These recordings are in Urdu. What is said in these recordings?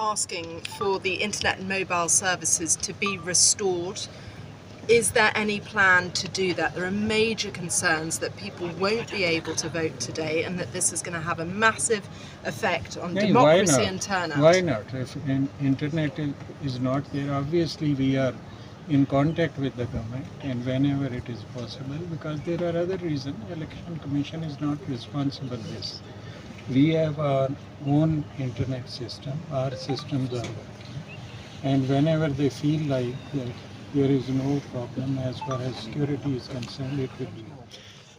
Asking for the internet and mobile services to be restored. Is there any plan to do that? There are major concerns that people won't be able to vote today and that this is going to have a massive effect on democracy and turnout. Why not? If internet is not there, obviously we are in contact with the government and whenever it is possible, because there are other reasons. Election Commission is not responsible for this. We have our own internet system. Our systems are working. And whenever they feel like there is no problem as far as security is concerned, it will be.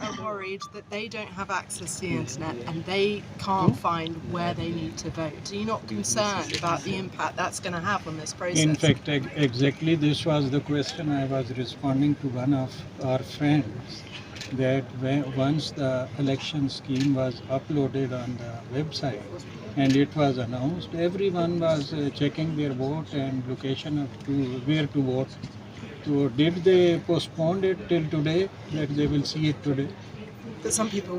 are worried that they don't have access to the internet and they can't find where they need to vote. Are you not concerned about the impact that's going to have on this process? In fact, exactly this was the question I was responding to one of our friends, that once the election scheme was uploaded on the website and it was announced, everyone was checking their vote and location of where to vote. So did they postpone it till today, that they will see it today? But some people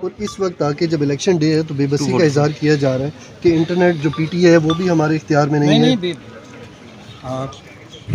اور اس وقت آ کے جب الیکشن ڈے ہے تو بے بسی کا اظہار کیا جا رہا ہے کہ انٹرنیٹ جو پی ٹی ہے وہ بھی ہمارے اختیار میں نہیں ہے۔ آپ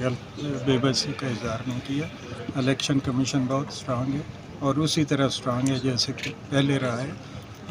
غلط بے بسی کا اظہار نہیں کیا۔ الیکشن کمیشن بہت اسٹرانگ ہے اور اسی طرح اسٹرانگ ہے جیسے کہ پہلے رہا ہے۔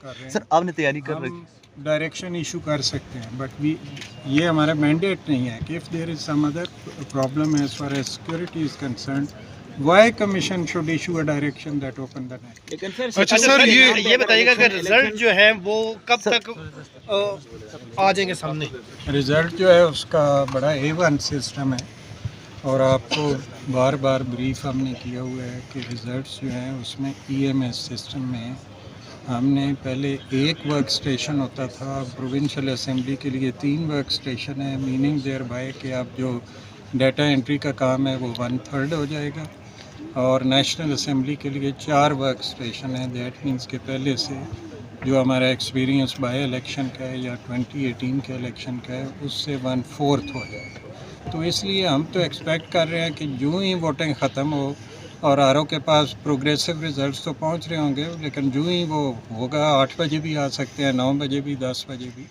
کر رہے ہیں۔ سر آپ نے تیاری کر رکھی؟ ہم ڈائریکشن ایشو کر سکتے ہیں بٹ یہ ہمارا مینڈیٹ نہیں ہے کہ if there is some other problem as far as security is concerned, why commission should issue a direction that open the net. اچھا سر، یہ بتائیے گا کہ رزلٹ جو ہے وہ کب تک آ جائیں گے سامنے؟ رزلٹ جو ہے اس کا بڑا A1 سسٹم ہے اور آپ کو بار بار بریف ہم نے کیا ہوا ہے کہ ریزلٹس جو ہیں اس میں EMS سسٹم میں ہم نے پہلے ایک ورک اسٹیشن ہوتا تھا، پروونشل اسمبلی کے لیے 3 ورک اسٹیشن ہے، میننگ دیر بائی کہ اب جو ڈیٹا انٹری کا کام ہے وہ 1/3 ہو جائے گا، اور نیشنل اسمبلی کے لیے 4 ورک اسٹیشن ہیں۔ دیٹ مینس کہ پہلے سے جو ہمارا ایکسپیرینس بائی الیکشن کا ہے یا 2018 کے الیکشن کا ہے اس سے 1/4 ہو جائے گا۔ تو اس لیے ہم تو ایکسپیکٹ کر رہے ہیں کہ جو ہی ووٹنگ ختم ہو اور RO کے پاس پروگریسو ریزلٹس تو پہنچ رہے ہوں گے، لیکن جو ہی وہ ہوگا 8 بجے بھی آ سکتے ہیں، 9 بجے بھی، 10 بجے بھی۔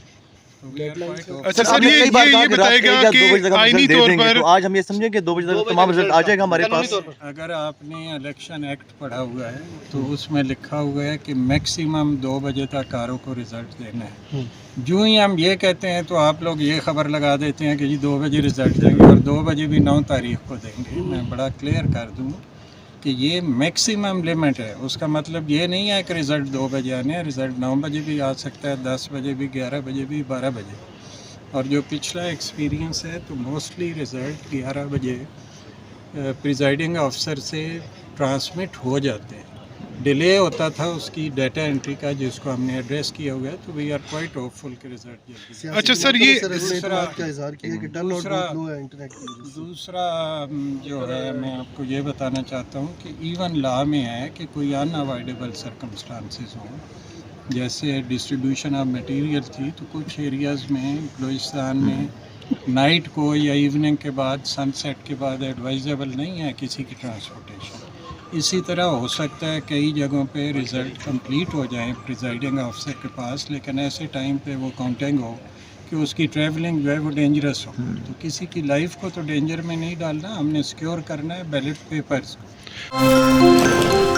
اچھا سر، یہ بتائے گا کہ آئینی طور پر آج ہم یہ سمجھیں کہ 2 بجے تک تمام رزلٹ آ جائے گا ہمارے پاس۔ اگر آپ نے الیکشن ایکٹ پڑھا ہوا ہے تو اس میں لکھا ہوا ہے کہ میکسیمم 2 بجے تک RO کو رزلٹ دینا ہے۔ جو ہی ہم یہ کہتے ہیں تو آپ لوگ یہ خبر لگا دیتے ہیں کہ جی 2 بجے رزلٹ دیں گے، اور 2 بجے بھی 9 تاریخ کو دیں گے۔ میں بڑا کلیئر کر دوں کہ یہ میکسیمم لمٹ ہے، اس کا مطلب یہ نہیں ہے کہ رزلٹ 2 بجے آنے ہیں، رزلٹ 9 بجے بھی آ سکتا ہے، 10 بجے بھی، 11 بجے بھی، 12 بجے۔ اور جو پچھلا ایکسپیرینس ہے تو موسٹلی رزلٹ 11 بجے پریزائڈنگ آفیسر سے ٹرانسمٹ ہو جاتے ہیں۔ ڈیلے ہوتا تھا اس کی ڈیٹا انٹری کا، جس کو ہم نے ایڈریس کیا ہوا ہے، تو وی آر کوائٹ ہوپ فل کہ رزلٹ جلدی۔ اچھا سر، یہ دوسرا جو ہے میں آپ کو یہ بتانا چاہتا ہوں کہ ایون لا میں ہے کہ کوئی ان اوائڈیبل سرکمسٹانسز ہوں، جیسے ڈسٹریبیوشن آف مٹیریل تھی تو کچھ ایریاز میں بلوچستان میں نائٹ کو یا ایوننگ کے بعد، سن سیٹ کے بعد ایڈوائزیبل نہیں ہے کسی کی ٹرانسپورٹیشن۔ اسی طرح ہو سکتا ہے کئی جگہوں پہ رزلٹ کمپلیٹ ہو جائیں پریزائڈنگ آفیسر کے پاس، لیکن ایسے ٹائم پہ وہ کاؤنٹنگ ہو کہ اس کی ٹریولنگ جو ہے وہ ڈینجرس ہو، تو کسی کی لائف کو تو ڈینجر میں نہیں ڈالنا، ہم نے سیکیور کرنا ہے بیلٹ پیپرز کو۔